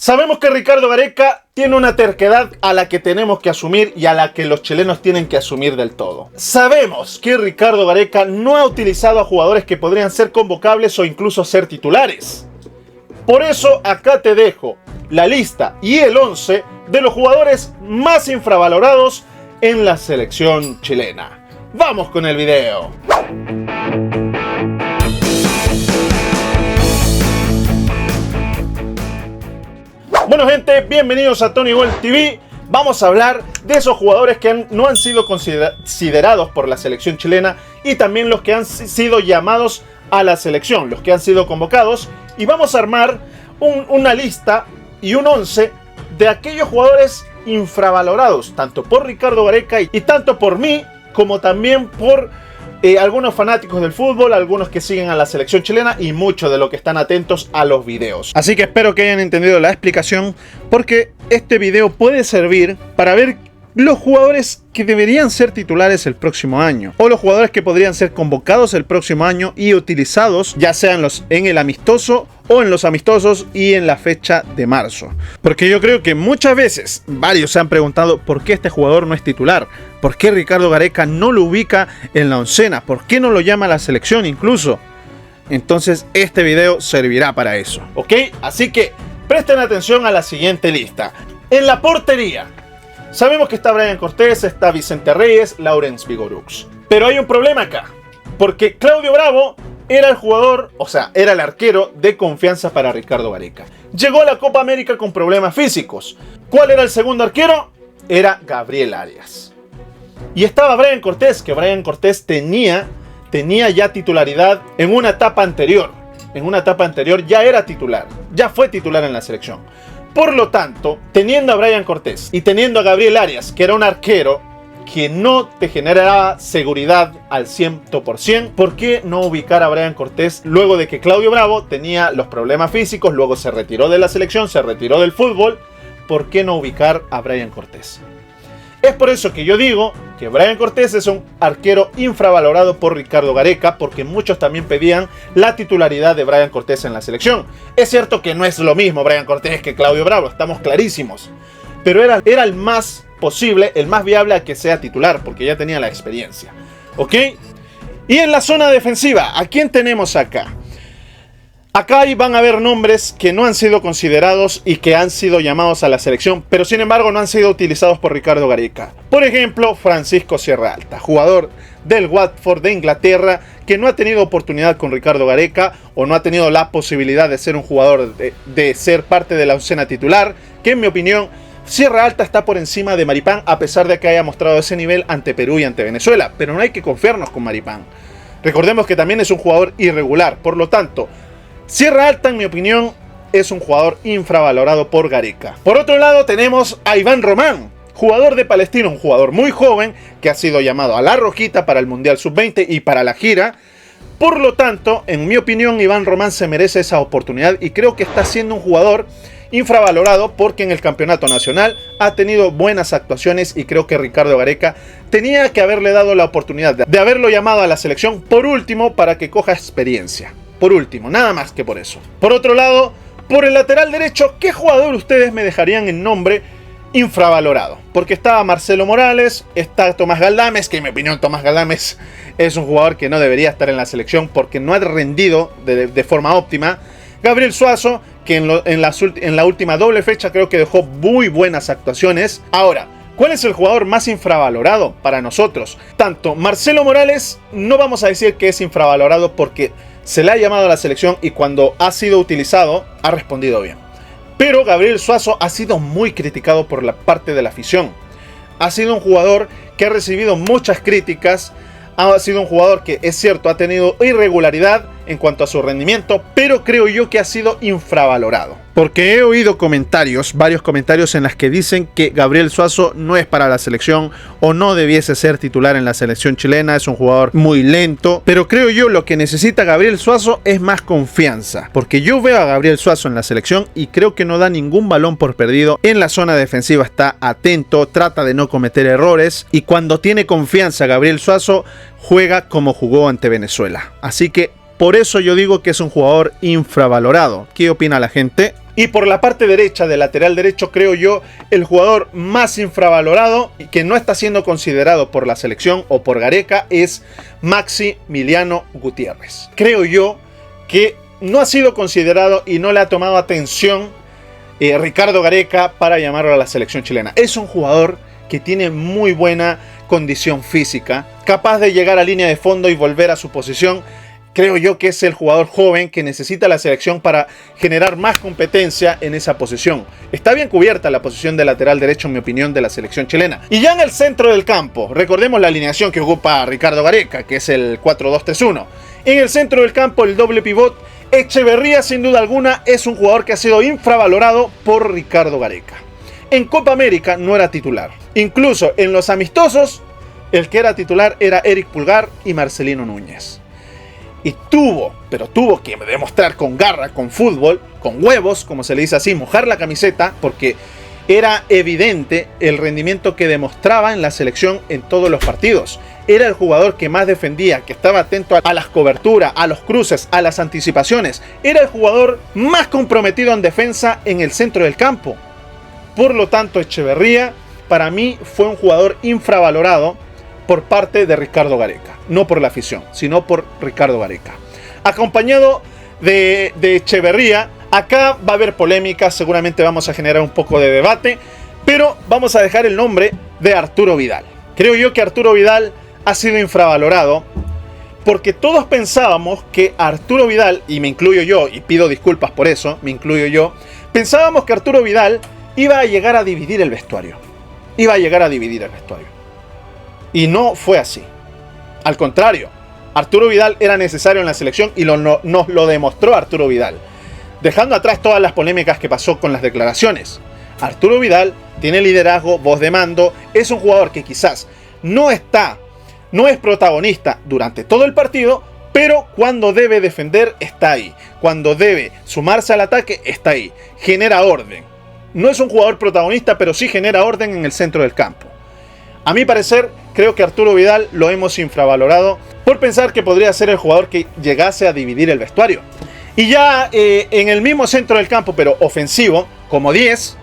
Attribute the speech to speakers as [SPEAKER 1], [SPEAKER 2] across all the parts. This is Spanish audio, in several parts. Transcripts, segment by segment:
[SPEAKER 1] Sabemos que Ricardo Gareca tiene una terquedad a la que tenemos que asumir y a la que los chilenos tienen que asumir del todo. Sabemos que Ricardo Gareca no ha utilizado a jugadores que podrían ser convocables o incluso ser titulares. Por eso acá te dejo la lista y el 11 de los jugadores más infravalorados en la selección chilena. ¡Vamos con el video! Bueno gente, bienvenidos a Tony Gold TV. Vamos a hablar de esos jugadores que no han sido considerados por la selección chilena y también los que han sido llamados a la selección, los que han sido convocados. Y vamos a armar una lista y un 11 de aquellos jugadores infravalorados, tanto por Ricardo Gareca y tanto por mí, como también por algunos fanáticos del fútbol, algunos que siguen a la selección chilena y muchos de los que están atentos a los videos. Así que espero que hayan entendido la explicación, porque este video puede servir para ver los jugadores que deberían ser titulares el próximo año, o los jugadores que podrían ser convocados el próximo año y utilizados, ya sean en el amistoso o en los amistosos y en la fecha de marzo. Porque yo creo que muchas veces varios se han preguntado por qué este jugador no es titular, por qué Ricardo Gareca no lo ubica en la oncena, por qué no lo llama a la selección incluso. Entonces este video servirá para eso, ¿ok? Así que presten atención a la siguiente lista. En la portería sabemos que está Brian Cortés, está Vicente Reyes, Laurens Vigorux. Pero hay un problema acá, porque Claudio Bravo era el jugador, o sea, era el arquero de confianza para Ricardo Gareca. Llegó a la Copa América con problemas físicos. ¿Cuál era el segundo arquero? Era Gabriel Arias. Y estaba Brian Cortés, que Brian Cortés tenía ya titularidad en una etapa anterior. En una etapa anterior ya era titular, ya fue titular en la selección. Por lo tanto, teniendo a Brian Cortés y teniendo a Gabriel Arias, que era un arquero que no te generaba seguridad al 100%, ¿por qué no ubicar a Brian Cortés luego de que Claudio Bravo tenía los problemas físicos, luego se retiró de la selección, se retiró del fútbol? ¿Por qué no ubicar a Brian Cortés? Es por eso que yo digo que Brian Cortés es un arquero infravalorado por Ricardo Gareca, porque muchos también pedían la titularidad de Brian Cortés en la selección. Es cierto que no es lo mismo Brian Cortés que Claudio Bravo, estamos clarísimos, pero era el más posible, el más viable a que sea titular, porque ya tenía la experiencia, ¿ok? Y en la zona defensiva, ¿a quién tenemos acá? Acá van a haber nombres que no han sido considerados y que han sido llamados a la selección, pero sin embargo no han sido utilizados por Ricardo Gareca. Por ejemplo, Francisco Sierra Alta, jugador del Watford de Inglaterra, que no ha tenido oportunidad con Ricardo Gareca o no ha tenido la posibilidad de ser un jugador, de ser parte de la oncena titular, que en mi opinión Sierra Alta está por encima de Maripán, a pesar de que haya mostrado ese nivel ante Perú y ante Venezuela, pero no hay que confiarnos con Maripán. Recordemos que también es un jugador irregular, por lo tanto, Sierra Alta, en mi opinión, es un jugador infravalorado por Gareca. Por otro lado, tenemos a Iván Román, jugador de Palestino, un jugador muy joven que ha sido llamado a la Rojita para el Mundial Sub-20 y para la gira. Por lo tanto, en mi opinión, Iván Román se merece esa oportunidad y creo que está siendo un jugador infravalorado porque en el campeonato nacional ha tenido buenas actuaciones y creo que Ricardo Gareca tenía que haberle dado la oportunidad de haberlo llamado a la selección por último para que coja experiencia. Por último, nada más que por eso. Por otro lado, por el lateral derecho, ¿qué jugador ustedes me dejarían en nombre infravalorado? Porque está Marcelo Morales, está Tomás Galdames, que en mi opinión Tomás Galdames es un jugador que no debería estar en la selección porque no ha rendido de forma óptima. Gabriel Suazo, que en la última doble fecha creo que dejó muy buenas actuaciones. Ahora, ¿cuál es el jugador más infravalorado para nosotros? Tanto Marcelo Morales, no vamos a decir que es infravalorado porque se le ha llamado a la selección y cuando ha sido utilizado ha respondido bien. Pero Gabriel Suazo ha sido muy criticado por la parte de la afición. Ha sido un jugador que ha recibido muchas críticas. Ha sido un jugador que, es cierto, ha tenido irregularidad en cuanto a su rendimiento, pero creo yo que ha sido infravalorado. Porque he oído comentarios, varios comentarios en las que dicen que Gabriel Suazo no es para la selección o no debiese ser titular en la selección chilena, es un jugador muy lento. Pero creo yo lo que necesita Gabriel Suazo es más confianza. Porque yo veo a Gabriel Suazo en la selección y creo que no da ningún balón por perdido. En la zona defensiva está atento, trata de no cometer errores y cuando tiene confianza Gabriel Suazo juega como jugó ante Venezuela. Así que Por eso yo digo que es un jugador infravalorado. ¿Qué opina la gente? Y por la parte derecha, de lateral derecho, creo yo, el jugador más infravalorado y que no está siendo considerado por la selección o por Gareca es Maximiliano Gutiérrez. Creo yo que no ha sido considerado y no le ha tomado atención Ricardo Gareca para llamarlo a la selección chilena. Es un jugador que tiene muy buena condición física, capaz de llegar a línea de fondo y volver a su posición. Creo yo que es el jugador joven que necesita la selección para generar más competencia en esa posición. Está bien cubierta la posición de lateral derecho, en mi opinión, de la selección chilena. Y ya en el centro del campo, recordemos la alineación que ocupa Ricardo Gareca, que es el 4-2-3-1. En el centro del campo, el doble pivot, Echeverría, sin duda alguna, es un jugador que ha sido infravalorado por Ricardo Gareca. En Copa América no era titular. Incluso en los amistosos, el que era titular era Eric Pulgar y Marcelino Núñez. Y tuvo que demostrar con garra, con fútbol, con huevos, como se le dice así, mojar la camiseta, porque era evidente el rendimiento que demostraba en la selección en todos los partidos. Era el jugador que más defendía, que estaba atento a las coberturas, a los cruces, a las anticipaciones. Era el jugador más comprometido en defensa en el centro del campo. Por lo tanto, Echeverría, para mí, fue un jugador infravalorado por parte de Ricardo Gareca. No por la afición, sino por Ricardo Gareca. Acompañado de Echeverría, acá va a haber polémica, seguramente vamos a generar un poco de debate, pero vamos a dejar el nombre de Arturo Vidal. Creo yo que Arturo Vidal ha sido infravalorado porque todos pensábamos que Arturo Vidal, y me incluyo yo, y pido disculpas por eso, me incluyo yo, pensábamos que Arturo Vidal iba a llegar a dividir el vestuario. Y no fue así. Al contrario, Arturo Vidal era necesario en la selección y nos lo demostró Arturo Vidal. Dejando atrás todas las polémicas que pasó con las declaraciones. Arturo Vidal tiene liderazgo, voz de mando, es un jugador que quizás no es protagonista durante todo el partido, pero cuando debe defender está ahí. Cuando debe sumarse al ataque está ahí. Genera orden. No es un jugador protagonista, pero sí genera orden en el centro del campo. A mi parecer, creo que Arturo Vidal lo hemos infravalorado por pensar que podría ser el jugador que llegase a dividir el vestuario. Y ya en el mismo centro del campo, pero ofensivo, como 10,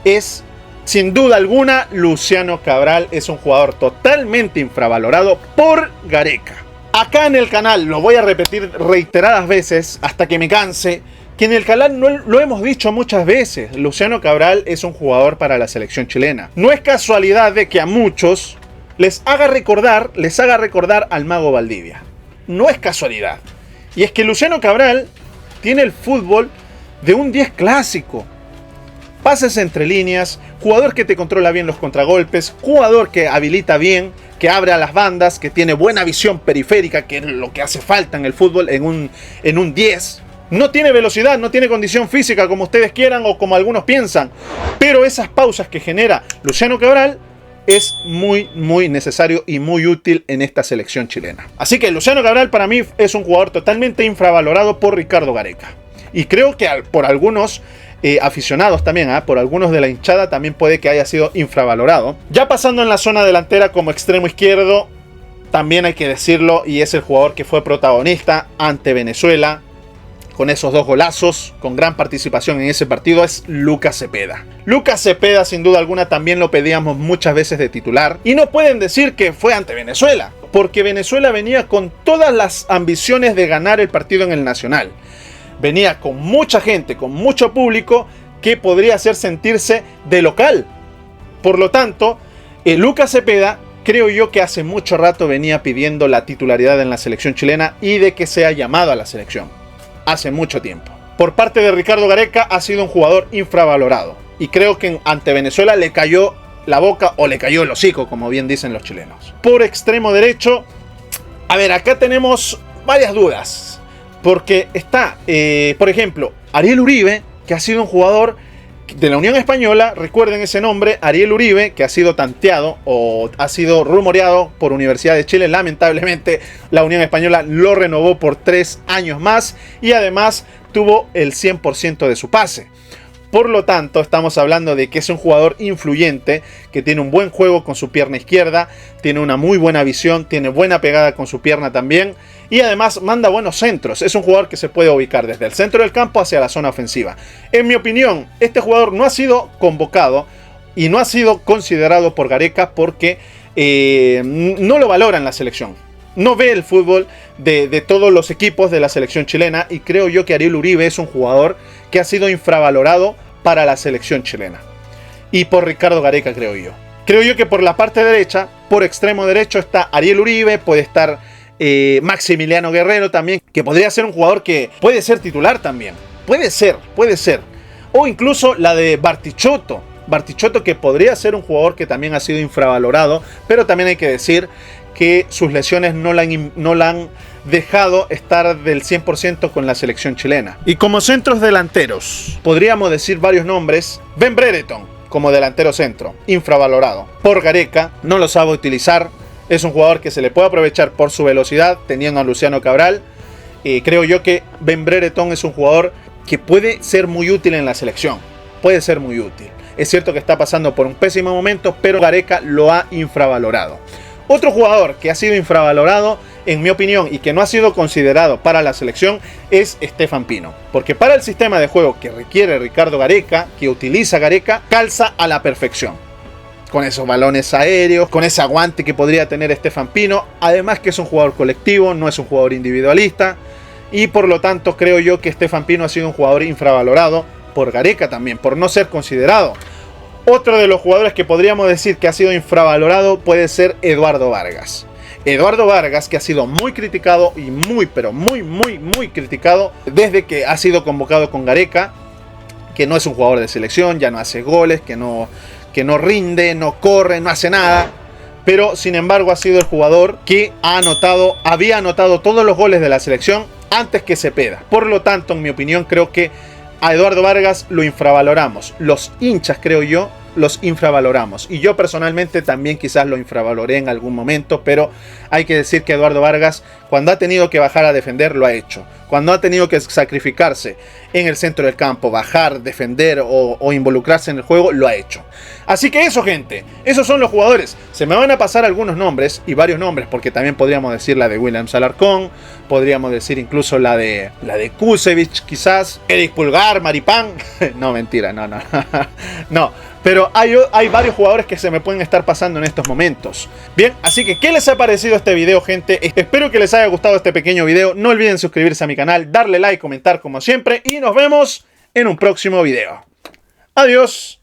[SPEAKER 1] es sin duda alguna Luciano Cabral. Es un jugador totalmente infravalorado por Gareca. Acá en el canal, lo voy a repetir reiteradas veces hasta que me canse, que en el canal no lo hemos dicho muchas veces. Luciano Cabral es un jugador para la selección chilena. No es casualidad de que a muchos les haga recordar al Mago Valdivia. No es casualidad. Y es que Luciano Cabral tiene el fútbol de un 10 clásico. Pases entre líneas, jugador que te controla bien los contragolpes, jugador que habilita bien, que abre a las bandas, que tiene buena visión periférica, que es lo que hace falta en el fútbol en un 10. No tiene velocidad, no tiene condición física como ustedes quieran o como algunos piensan. Pero esas pausas que genera Luciano Cabral es muy necesario y muy útil en esta selección chilena. Así que Luciano Cabral para mí es un jugador totalmente infravalorado por Ricardo Gareca. Y creo que por algunos aficionados también, por algunos de la hinchada también puede que haya sido infravalorado. Ya pasando en la zona delantera como extremo izquierdo, también hay que decirlo, y es el jugador que fue protagonista ante Venezuela, con esos 2 golazos, con gran participación en ese partido, es Lucas Cepeda. Lucas Cepeda, sin duda alguna, también lo pedíamos muchas veces de titular. Y no pueden decir que fue ante Venezuela, porque Venezuela venía con todas las ambiciones de ganar el partido en el Nacional. Venía con mucha gente, con mucho público, que podría hacer sentirse de local. Por lo tanto, Lucas Cepeda, creo yo que hace mucho rato venía pidiendo la titularidad en la selección chilena y de que sea llamado a la selección. Hace mucho tiempo. Por parte de Ricardo Gareca ha sido un jugador infravalorado. Y creo que ante Venezuela le cayó la boca o le cayó el hocico, como bien dicen los chilenos. Por extremo derecho, a ver, acá tenemos varias dudas. Porque está, por ejemplo, Ariel Uribe, que ha sido un jugador de la Unión Española. Recuerden ese nombre, Ariel Uribe, que ha sido tanteado o ha sido rumoreado por Universidad de Chile. Lamentablemente la Unión Española lo renovó por 3 años más y además tuvo el 100% de su pase. Por lo tanto, estamos hablando de que es un jugador influyente, que tiene un buen juego con su pierna izquierda, tiene una muy buena visión, tiene buena pegada con su pierna también, y además manda buenos centros. Es un jugador que se puede ubicar desde el centro del campo hacia la zona ofensiva. En mi opinión, este jugador no ha sido convocado y no ha sido considerado por Gareca porque no lo valora en la selección. No ve el fútbol de todos los equipos de la selección chilena, y creo yo que Ariel Uribe es un jugador que ha sido infravalorado para la selección chilena. Y por Ricardo Gareca, creo yo. Creo yo que por la parte derecha, por extremo derecho, está Ariel Uribe, puede estar Maximiliano Guerrero también, que podría ser un jugador que puede ser titular también. Puede ser. O incluso la de Bartichotto. Bartichotto, que podría ser un jugador que también ha sido infravalorado, pero también hay que decir que sus lesiones no la han dejado estar del 100% con la selección chilena. Y como centros delanteros, podríamos decir varios nombres. Ben Brereton como delantero centro, infravalorado. Por Gareca, no lo sabe utilizar. Es un jugador que se le puede aprovechar por su velocidad, teniendo a Luciano Cabral. Creo yo que Ben Brereton es un jugador que puede ser muy útil en la selección. Puede ser muy útil. Es cierto que está pasando por un pésimo momento, pero Gareca lo ha infravalorado. Otro jugador que ha sido infravalorado, en mi opinión, y que no ha sido considerado para la selección, es Stefan Pino. Porque para el sistema de juego que requiere Ricardo Gareca, que utiliza Gareca, calza a la perfección. Con esos balones aéreos, con ese aguante que podría tener Stefan Pino. Además que es un jugador colectivo, no es un jugador individualista. Y por lo tanto creo yo que Stefan Pino ha sido un jugador infravalorado por Gareca también, por no ser considerado. Otro de los jugadores que podríamos decir que ha sido infravalorado puede ser Eduardo Vargas. Eduardo Vargas, que ha sido muy criticado y muy criticado desde que ha sido convocado con Gareca, que no es un jugador de selección, ya no hace goles, que no rinde, no corre, no hace nada. Pero sin embargo ha sido el jugador que había anotado todos los goles de la selección antes que Cepeda. Por lo tanto, en mi opinión, creo que a Eduardo Vargas lo infravaloramos. Los hinchas, creo yo, los infravaloramos. Y yo personalmente también quizás lo infravaloré en algún momento, pero hay que decir que Eduardo Vargas, cuando ha tenido que bajar a defender, lo ha hecho. Cuando ha tenido que sacrificarse en el centro del campo, bajar, defender o involucrarse en el juego, lo ha hecho. Así que eso, gente, esos son los jugadores. Se me van a pasar algunos nombres y varios nombres, porque también podríamos decir la de William Alarcón, podríamos decir incluso la de Kusevich, quizás, Eric Pulgar, Maripán. No, mentira, no. No. Pero hay varios jugadores que se me pueden estar pasando en estos momentos. Bien, así que ¿qué les ha parecido este video, gente? Espero que les haya gustado este pequeño video. No olviden suscribirse a mi canal, darle like, comentar como siempre. Y nos vemos en un próximo video. Adiós.